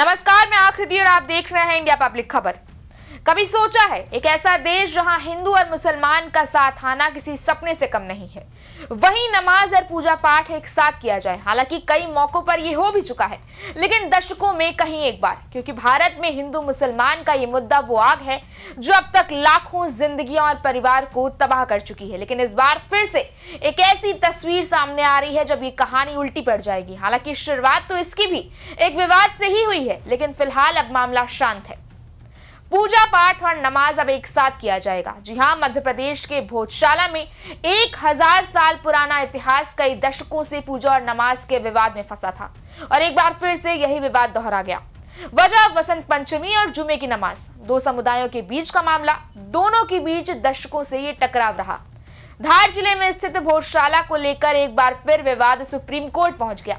नमस्कार, मैं आकृति और आप देख रहे हैं इंडिया पब्लिक खबर। कभी सोचा है एक ऐसा देश जहां हिंदू और मुसलमान का साथ आना किसी सपने से कम नहीं है, वहीं नमाज और पूजा पाठ एक साथ किया जाए। हालांकि कई मौकों पर यह हो भी चुका है, लेकिन दशकों में कहीं एक बार, क्योंकि भारत में हिंदू मुसलमान का ये मुद्दा वो आग है जो अब तक लाखों जिंदगियां और परिवार को तबाह कर चुकी है। लेकिन इस बार फिर से एक ऐसी तस्वीर सामने आ रही है जब ये कहानी उल्टी पड़ जाएगी। हालांकि शुरुआत तो इसकी भी एक विवाद से ही हुई है, लेकिन फिलहाल अब मामला शांत है। पूजा पाठ और नमाज अब एक साथ किया जाएगा। जी हां, मध्य प्रदेश के भोजशाला में 1000 साल पुराना इतिहास कई दशकों से पूजा और नमाज के विवाद में फंसा था और एक बार फिर से यही विवाद दोहरा गया। वजह वसंत पंचमी और जुमे की नमाज, दो समुदायों के बीच का मामला। दोनों के बीच दशकों से ये टकराव रहा। धार जिले में स्थित भोजशाला को लेकर एक बार फिर विवाद सुप्रीम कोर्ट पहुंच गया।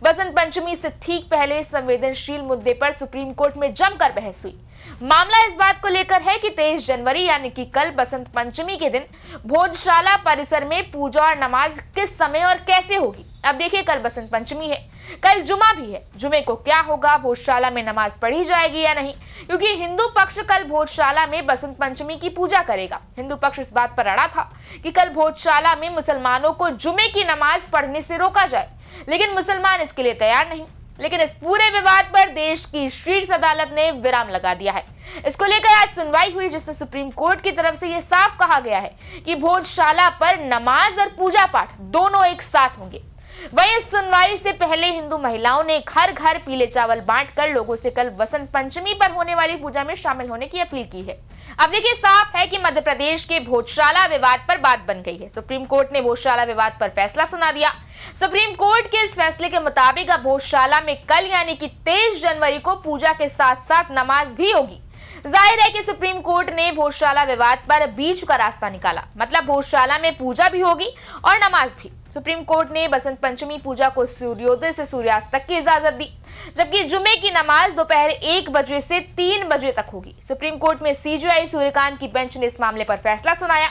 बसंत पंचमी से ठीक पहले संवेदनशील मुद्दे पर सुप्रीम कोर्ट में जमकर बहस हुई। मामला इस बात को लेकर है कि 23 जनवरी यानी कि कल बसंत पंचमी के दिन भोजशाला परिसर में पूजा और नमाज किस समय और कैसे होगी। अब देखिए, कल बसंत पंचमी है, कल जुमा भी है। जुमे को क्या होगा, भोजशाला में नमाज पढ़ी जाएगी या नहीं, क्योंकि हिंदू पक्ष कल भोजशाला में बसंत पंचमी की पूजा करेगा। हिंदू पक्ष इस बात पर अड़ा था कि कल भोजशाला में मुसलमानों को जुमे की नमाज पढ़ने से रोका जाए, लेकिन मुसलमान इसके लिए तैयार नहीं। लेकिन इस पूरे विवाद पर देश की शीर्ष अदालत ने विराम लगा दिया है। इसको लेकर आज सुनवाई हुई, जिसमें सुप्रीम कोर्ट की तरफ से यह साफ कहा गया है कि भोजशाला पर नमाज और पूजा पाठ दोनों एक साथ होंगे। वहीं इस सुनवाई से पहले हिंदू महिलाओं ने घर घर पीले चावल बांटकर लोगों से कल वसंत पंचमी पर होने वाली पूजा में शामिल होने की अपील की है। अब देखिए, साफ है कि मध्य प्रदेश के भोजशाला विवाद पर बात बन गई है। सुप्रीम कोर्ट ने भोजशाला विवाद पर फैसला सुना दिया। सुप्रीम कोर्ट के इस फैसले के मुताबिक अब भोजशाला में कल यानी कि 23 जनवरी को पूजा के साथ साथ नमाज भी होगी। जाहिर है कि सुप्रीम कोर्ट ने भोजशाला विवाद पर बीच का रास्ता निकाला, मतलब भोजशाला में पूजा भी होगी और नमाज भी। सुप्रीम कोर्ट ने बसंत पंचमी पूजा को सूर्योदय से सूर्यास्त तक की इजाजत दी, जबकि जुमे की नमाज दोपहर 1 बजे से 3 बजे तक होगी। सुप्रीम कोर्ट में सीजेआई सूर्यकांत की बेंच ने इस मामले पर फैसला सुनाया।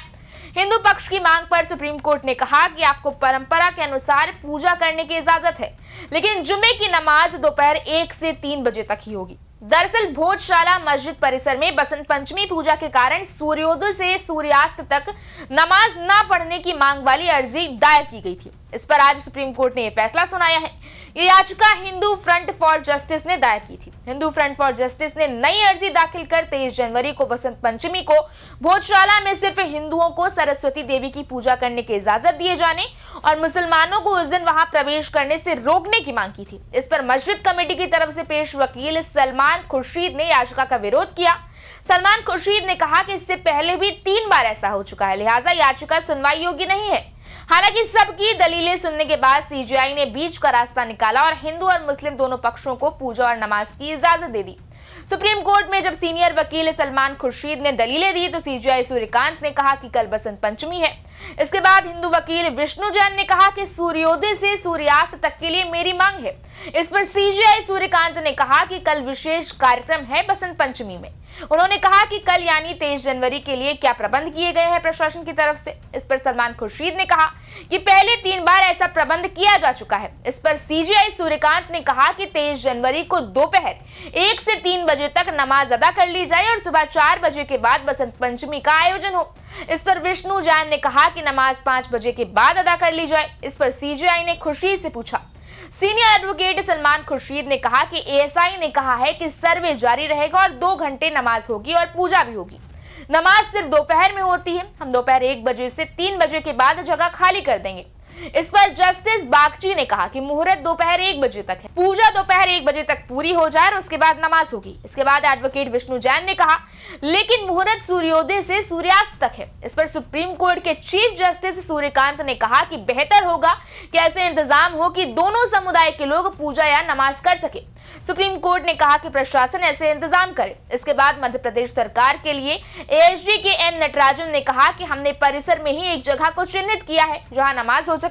हिंदू पक्ष की मांग पर सुप्रीम कोर्ट ने कहा कि आपको परंपरा के अनुसार पूजा करने की इजाजत है, लेकिन जुमे की नमाज दोपहर 1 से 3 बजे तक ही होगी। दरअसल भोजशाला मस्जिद परिसर में बसंत पंचमी पूजा के कारण सूर्योदय से सूर्यास्त तक नमाज न पढ़ने की मांग वाली अर्जी दायर की गई थी। इस पर आज सुप्रीम कोर्ट ने यह फैसला सुनाया है। ये याचिका हिंदू फ्रंट फॉर जस्टिस ने दायर की थी। हिंदू फ्रंट फॉर जस्टिस ने नई अर्जी दाखिल कर 23 जनवरी को वसंत पंचमी को भोजशाला में सिर्फ हिंदुओं को सरस्वती देवी की पूजा करने की इजाजत दिए जाने और मुसलमानों को उस दिन वहां प्रवेश करने से रोकने की मांग की थी। इस पर मस्जिद कमेटी की तरफ से पेश वकील सलमान खुर्शीद ने याचिका का विरोध किया। सलमान खुर्शीद ने कहा कि इससे पहले भी 3 बार ऐसा हो चुका है, लिहाजा याचिका सुनवाई योग्य नहीं है। हालांकि सबकी दलीलें सुनने के बाद सीजेआई ने बीच का रास्ता निकाला और हिंदू और मुस्लिम दोनों पक्षों को पूजा और नमाज की इजाजत दे दी। सुप्रीम कोर्ट में जब सीनियर वकील सलमान खुर्शीद ने दलीलें दी तो सीजेआई सूर्यकांत ने कहा कि कल बसंत पंचमी है। इसके बाद हिंदू वकील विष्णु जैन ने कहा कि सूर्योदय से सूर्यास्त तक के लिए मेरी मांग है। इस पर सीजेआई सूर्यकांत ने कहा कि कल विशेष कार्यक्रम है बसंत पंचमी में। उन्होंने कहा कि कल यानी 23 जनवरी के लिए क्या प्रबंध किए गए हैं प्रशासन की तरफ से। इस पर सलमान खुर्शीद ने कहा कि पहले 3 बार ऐसा प्रबंध किया जा चुका है। इस पर सीजेआई सूर्यकांत ने कहा कि 23 जनवरी को दोपहर 1 से 3 बजे तक नमाज अदा कर ली जाए और सुबह 4 बजे के बाद बसंत पंचमी का आयोजन हो। इस पर विष्णु जैन ने कहा कि नमाज 5 बजे के बाद अदा कर ली जाए। इस पर सीजेआई ने खुर्शीद से पूछा। सीनियर एडवोकेट सलमान खुर्शीद ने कहा कि एएसआई ने कहा है कि सर्वे जारी रहेगा और 2 घंटे नमाज होगी और पूजा भी होगी। नमाज सिर्फ दोपहर में होती है। हम दोपहर 1 बजे से 3 बजे के बाद जगह खाली कर देंगे। इस पर जस्टिस बागची ने कहा कि मुहूर्त दोपहर 1 बजे तक है, पूजा दोपहर 1 बजे तक पूरी हो जाए और उसके बाद नमाज होगी। इसके बाद एडवोकेट विष्णु जैन ने कहा लेकिन मुहूर्त सूर्योदय से सूर्यास्त तक है। इस पर सुप्रीम कोर्ट के चीफ जस्टिस सूर्यकांत ने कहा कि बेहतर होगा कि ऐसे इंतजाम हो कि दोनों समुदाय के लोग पूजा या नमाज कर सके। सुप्रीम कोर्ट ने कहा कि प्रशासन ऐसे इंतजाम करे। इसके बाद मध्य प्रदेश सरकार के लिए एएसजी के एम नटराजन ने कहा कि हमने परिसर में ही एक जगह को चिन्हित किया है जहां नमाज हो सके।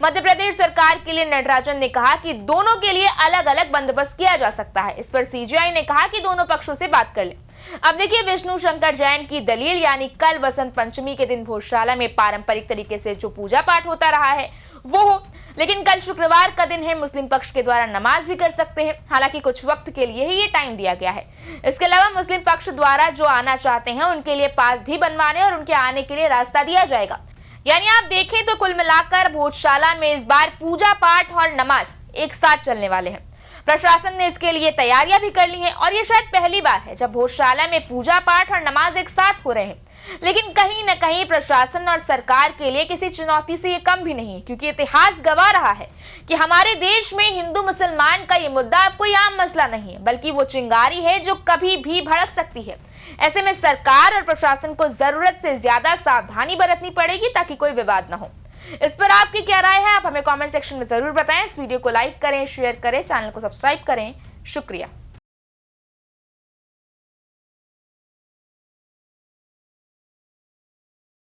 मध्य प्रदेश सरकार के लिए नटराजन ने कहा कि दोनों के लिए अलग अलग बंदोबस्त किया जा सकता है। इस पर सीजेआई ने कहा कि दोनों पक्षों से बात कर ले। अब देखिए, विष्णु शंकर जैन की दलील यानी कल वसंत पंचमी के दिन भोजशाला में पारंपरिक तरीके से जो पूजा पाठ होता रहा है वो हो। लेकिन कल शुक्रवार का दिन है, मुस्लिम पक्ष के द्वारा नमाज भी कर सकते हैं। हालांकि कुछ वक्त के लिए ही ये टाइम दिया गया है। इसके अलावा मुस्लिम पक्ष द्वारा जो आना चाहते हैं उनके लिए पास भी बनवाने और उनके आने के लिए रास्ता दिया जाएगा। यानी आप देखें तो कुल मिलाकर भोजशाला में इस बार पूजा पाठ और नमाज एक साथ चलने वाले हैं। प्रशासन ने इसके लिए तैयारियां भी कर ली हैं और ये शायद पहली बार है जब भोजशाला में पूजा पाठ और नमाज एक साथ हो रहे हैं। लेकिन कहीं न कहीं प्रशासन और सरकार के लिए किसी चुनौती से ये कम भी नहीं है, क्योंकि इतिहास गवाह रहा है कि हमारे देश में हिंदू मुसलमान का ये मुद्दा अब कोई आम मसला नहीं है, बल्कि वो चिंगारी है जो कभी भी भड़क सकती है। ऐसे में सरकार और प्रशासन को जरूरत से ज्यादा सावधानी बरतनी पड़ेगी ताकि कोई विवाद न हो। इस पर आपकी क्या राय है, आप हमें कमेंट सेक्शन में जरूर बताएं। इस वीडियो को लाइक करें, शेयर करें, चैनल को सब्सक्राइब करें। शुक्रिया।